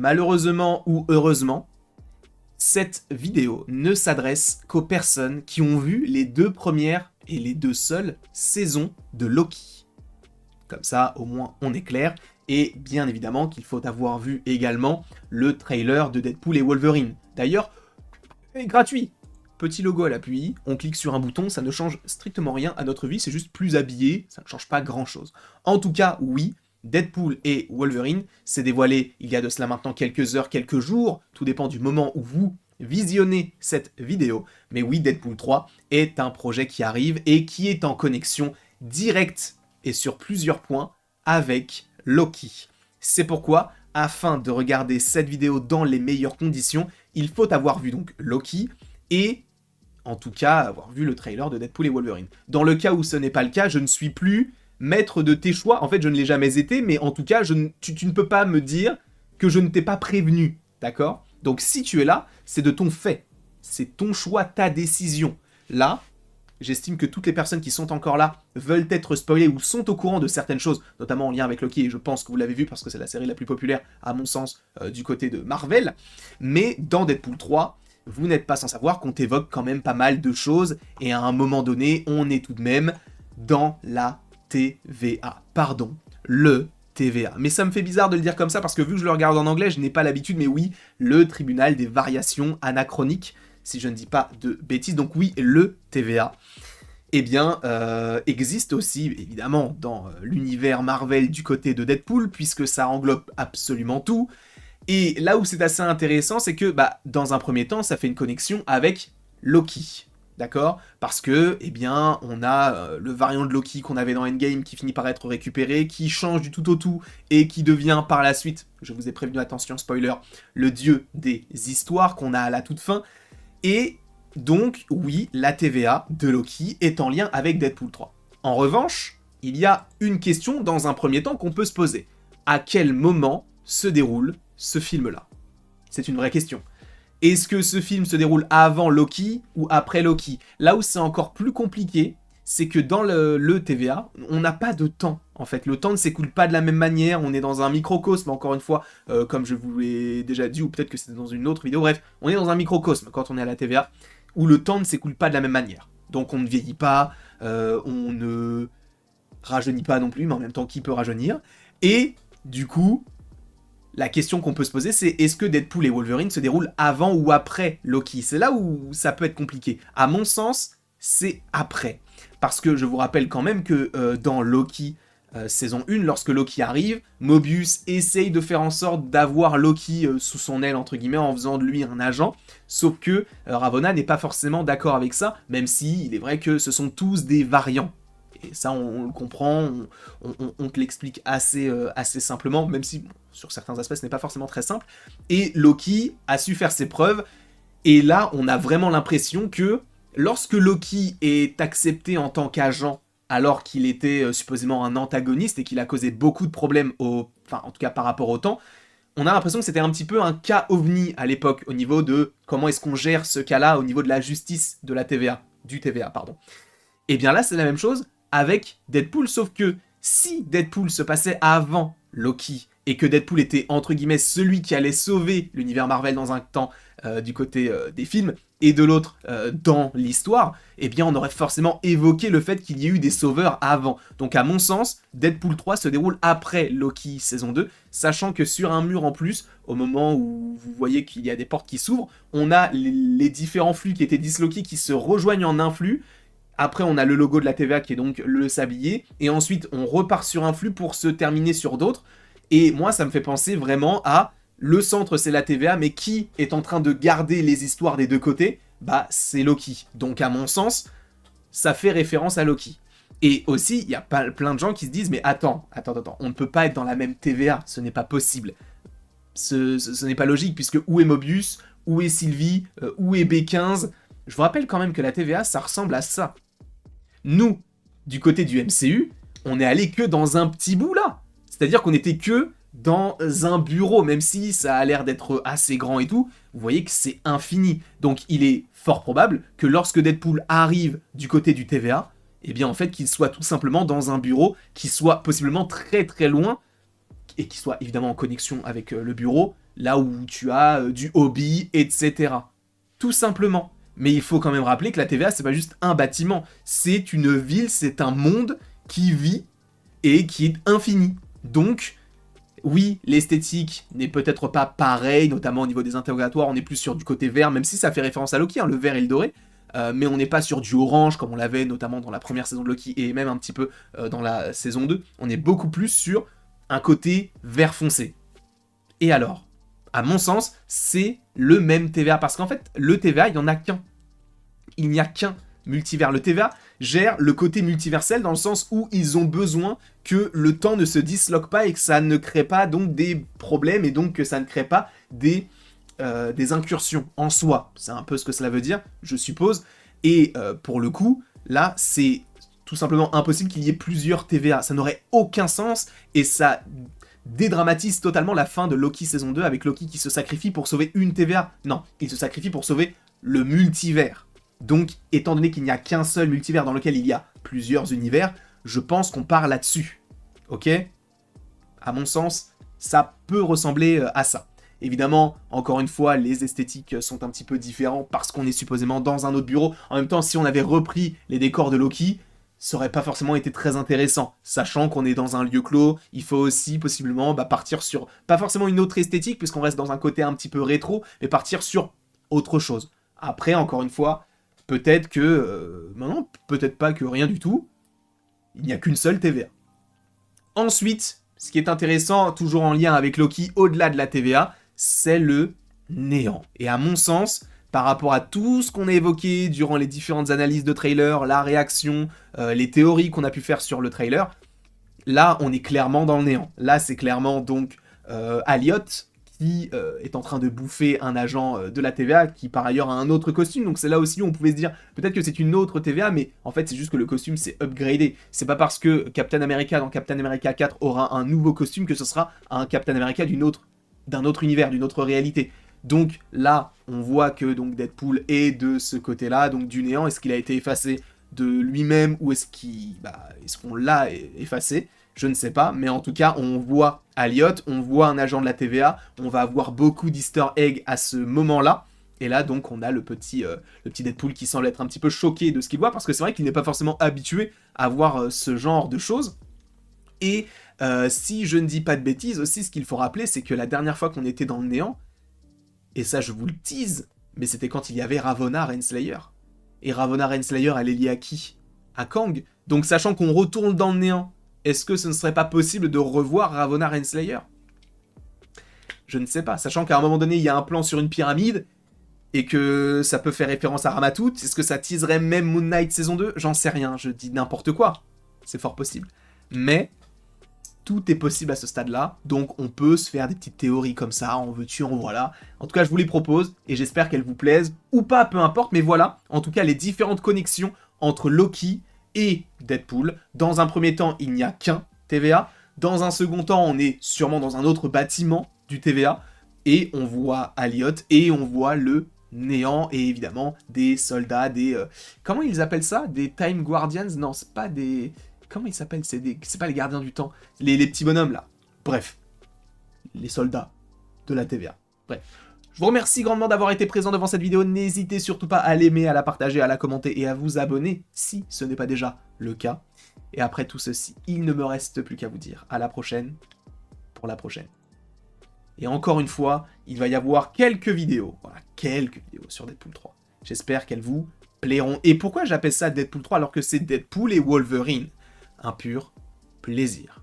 Malheureusement ou heureusement, cette vidéo ne s'adresse qu'aux personnes qui ont vu les 2 premières et les 2 seules saisons de Loki. Comme ça, au moins, on est clair. Et bien évidemment qu'il faut avoir vu également le trailer de Deadpool et Wolverine. D'ailleurs, gratuit. Petit logo à l'appui, on clique sur un bouton, ça ne change strictement rien à notre vie, c'est juste plus habillé, ça ne change pas grand-chose. En tout cas, oui, Deadpool et Wolverine s'est dévoilé il y a de cela maintenant quelques heures, quelques jours, tout dépend du moment où vous visionnez cette vidéo. Mais oui, Deadpool 3 est un projet qui arrive et qui est en connexion directe et sur plusieurs points avec Loki. C'est pourquoi, afin de regarder cette vidéo dans les meilleures conditions, il faut avoir vu donc Loki et en tout cas avoir vu le trailer de Deadpool et Wolverine. Dans le cas où ce n'est pas le cas, je ne suis plus maître de tes choix. En fait, je ne l'ai jamais été, mais en tout cas, tu ne peux pas me dire que je ne t'ai pas prévenu, d'accord ? Donc si tu es là, c'est de ton fait. C'est ton choix, ta décision. Là, j'estime que toutes les personnes qui sont encore là veulent être spoilées ou sont au courant de certaines choses, notamment en lien avec Loki, et je pense que vous l'avez vu parce que c'est la série la plus populaire, à mon sens, du côté de Marvel. Mais dans Deadpool 3, vous n'êtes pas sans savoir qu'on t'évoque quand même pas mal de choses, et à un moment donné, on est tout de même dans la TVA. Pardon, le TVA. Mais ça me fait bizarre de le dire comme ça, parce que vu que je le regarde en anglais, je n'ai pas l'habitude, mais oui, le tribunal des variations anachroniques, si je ne dis pas de bêtises, donc oui, le TVA, eh bien, existe aussi, évidemment, dans l'univers Marvel du côté de Deadpool, puisque ça englobe absolument tout. Et là où c'est assez intéressant, c'est que, dans un premier temps, ça fait une connexion avec Loki, d'accord ? Parce que, eh bien, on a le variant de Loki qu'on avait dans Endgame qui finit par être récupéré, qui change du tout au tout, et qui devient par la suite, je vous ai prévenu, attention, spoiler, le dieu des histoires qu'on a à la toute fin. Et donc, oui, la TVA de Loki est en lien avec Deadpool 3. En revanche, il y a une question dans un premier temps qu'on peut se poser. À quel moment se déroule ce film-là ? C'est une vraie question. Est-ce que ce film se déroule avant Loki ou après Loki ? Là où c'est encore plus compliqué, c'est que dans le TVA, on n'a pas de temps, en fait. Le temps ne s'écoule pas de la même manière, on est dans un microcosme, encore une fois, comme je vous l'ai déjà dit, ou peut-être que c'était dans une autre vidéo, bref, on est dans un microcosme quand on est à la TVA, où le temps ne s'écoule pas de la même manière. Donc on ne vieillit pas, on ne rajeunit pas non plus, mais en même temps, qui peut rajeunir ? Et, du coup, la question qu'on peut se poser, c'est est-ce que Deadpool et Wolverine se déroulent avant ou après Loki ? C'est là où ça peut être compliqué. À mon sens, c'est après. Parce que je vous rappelle quand même que dans Loki saison 1, lorsque Loki arrive, Mobius essaye de faire en sorte d'avoir Loki sous son aile, entre guillemets, en faisant de lui un agent, sauf que Ravonna n'est pas forcément d'accord avec ça, même si il est vrai que ce sont tous des variants. Et ça, on le comprend, on te l'explique assez simplement, même si, bon, sur certains aspects, ce n'est pas forcément très simple. Et Loki a su faire ses preuves, et là, on a vraiment l'impression que lorsque Loki est accepté en tant qu'agent, alors qu'il était supposément un antagoniste et qu'il a causé beaucoup de problèmes, enfin, en tout cas par rapport au temps, on a l'impression que c'était un petit peu un cas ovni à l'époque, au niveau de comment est-ce qu'on gère ce cas-là, au niveau de la justice de la TVA, du TVA, pardon. Et bien là, c'est la même chose avec Deadpool, sauf que si Deadpool se passait avant Loki, et que Deadpool était entre guillemets celui qui allait sauver l'univers Marvel dans un temps du côté des films, et de l'autre dans l'histoire, eh bien on aurait forcément évoqué le fait qu'il y ait eu des sauveurs avant. Donc à mon sens, Deadpool 3 se déroule après Loki saison 2, sachant que sur un mur en plus, au moment où vous voyez qu'il y a des portes qui s'ouvrent, on a les différents flux qui étaient disloqués qui se rejoignent en un flux. Après, on a le logo de la TVA qui est donc le sablier, et ensuite on repart sur un flux pour se terminer sur d'autres. Et moi, ça me fait penser vraiment à le centre, c'est la TVA, mais qui est en train de garder les histoires des deux côtés ? C'est Loki. Donc, à mon sens, ça fait référence à Loki. Et aussi, il y a plein de gens qui se disent, mais attends, on ne peut pas être dans la même TVA, ce n'est pas possible. Ce n'est pas logique, puisque où est Mobius ? Où est Sylvie ? Où est B15 ? Je vous rappelle quand même que la TVA, ça ressemble à ça. Nous, du côté du MCU, on est allé que dans un petit bout là. C'est-à-dire qu'on était que dans un bureau, même si ça a l'air d'être assez grand et tout, vous voyez que c'est infini. Donc il est fort probable que lorsque Deadpool arrive du côté du TVA, eh bien en fait qu'il soit tout simplement dans un bureau qui soit possiblement très très loin, et qui soit évidemment en connexion avec le bureau là où tu as du hobby, etc. Tout simplement. Mais il faut quand même rappeler que la TVA, c'est pas juste un bâtiment, c'est une ville, c'est un monde qui vit et qui est infini. Donc, oui, l'esthétique n'est peut-être pas pareille, notamment au niveau des interrogatoires, on est plus sur du côté vert, même si ça fait référence à Loki, hein, le vert et le doré, mais on n'est pas sur du orange comme on l'avait notamment dans la première saison de Loki et même un petit peu dans la saison 2, on est beaucoup plus sur un côté vert foncé. Et alors, à mon sens, c'est le même TVA, parce qu'en fait, le TVA, il n'y en a qu'un. Il n'y a qu'un multivers. Le TVA gère le côté multiversel dans le sens où ils ont besoin que le temps ne se disloque pas et que ça ne crée pas donc des problèmes et donc que ça ne crée pas des incursions en soi. C'est un peu ce que cela veut dire, je suppose. Et pour le coup, là, c'est tout simplement impossible qu'il y ait plusieurs TVA. Ça n'aurait aucun sens et ça dédramatise totalement la fin de Loki saison 2 avec Loki qui se sacrifie pour sauver une TVA. Non, il se sacrifie pour sauver le multivers. Donc, étant donné qu'il n'y a qu'un seul multivers dans lequel il y a plusieurs univers, je pense qu'on part là-dessus. Ok ? À mon sens, ça peut ressembler à ça. Évidemment, encore une fois, les esthétiques sont un petit peu différents parce qu'on est supposément dans un autre bureau. En même temps, si on avait repris les décors de Loki, ça aurait pas forcément été très intéressant. Sachant qu'on est dans un lieu clos, il faut aussi possiblement partir sur, pas forcément une autre esthétique, puisqu'on reste dans un côté un petit peu rétro, mais partir sur autre chose. Après, encore une fois, peut-être que... non, peut-être pas que rien du tout. Il n'y a qu'une seule TVA. Ensuite, ce qui est intéressant, toujours en lien avec Loki, au-delà de la TVA, c'est le néant. Et à mon sens, par rapport à tout ce qu'on a évoqué durant les différentes analyses de trailer, la réaction, les théories qu'on a pu faire sur le trailer, là, on est clairement dans le néant. Là, c'est clairement donc Elliot qui est en train de bouffer un agent de la TVA qui par ailleurs a un autre costume, donc c'est là aussi où on pouvait se dire peut-être que c'est une autre TVA, mais en fait c'est juste que le costume s'est upgradé. C'est pas parce que Captain America dans Captain America 4 aura un nouveau costume que ce sera un Captain America d'un autre univers, d'une autre réalité. Donc là, on voit que donc Deadpool est de ce côté-là, donc du néant. Est-ce qu'il a été effacé de lui-même ou est-ce qu'on l'a effacé ? Je ne sais pas, mais en tout cas, on voit Elliot, on voit un agent de la TVA, on va avoir beaucoup d'easter eggs à ce moment-là, et là, donc, on a le petit Deadpool qui semble être un petit peu choqué de ce qu'il voit, parce que c'est vrai qu'il n'est pas forcément habitué à voir ce genre de choses, et si je ne dis pas de bêtises, aussi, ce qu'il faut rappeler, c'est que la dernière fois qu'on était dans le néant, et ça, je vous le tease, mais c'était quand il y avait Ravonna Renslayer. Et Ravonna Renslayer, elle est liée à qui ? À Kang. Donc, sachant qu'on retourne dans le néant, est-ce que ce ne serait pas possible de revoir Ravonna Renslayer ? Je ne sais pas, sachant qu'à un moment donné, il y a un plan sur une pyramide, et que ça peut faire référence à Ramatout, est-ce que ça teaserait même Moon Knight saison 2 ? J'en sais rien, je dis n'importe quoi. C'est fort possible. Mais, tout est possible à ce stade-là, donc on peut se faire des petites théories comme ça, en veux-tu, en voilà. En tout cas, je vous les propose, et j'espère qu'elles vous plaisent, ou pas, peu importe, mais voilà, en tout cas, les différentes connexions entre Loki et Deadpool. Dans un premier temps, il n'y a qu'un TVA. Dans un second temps, on est sûrement dans un autre bâtiment du TVA. Et on voit Elliot et on voit le néant et évidemment des soldats, des... comment ils appellent ça ? Des Time Guardians ? Non, c'est pas des... Comment ils s'appellent ? C'est pas les gardiens du temps. Les petits bonhommes là. Bref. Les soldats de la TVA. Bref. Je vous remercie grandement d'avoir été présent devant cette vidéo. N'hésitez surtout pas à l'aimer, à la partager, à la commenter et à vous abonner si ce n'est pas déjà le cas. Et après tout ceci, il ne me reste plus qu'à vous dire à la prochaine pour la prochaine. Et encore une fois, il va y avoir quelques vidéos. Voilà, quelques vidéos sur Deadpool 3. J'espère qu'elles vous plairont. Et pourquoi j'appelle ça Deadpool 3 alors que c'est Deadpool et Wolverine ? Un pur plaisir.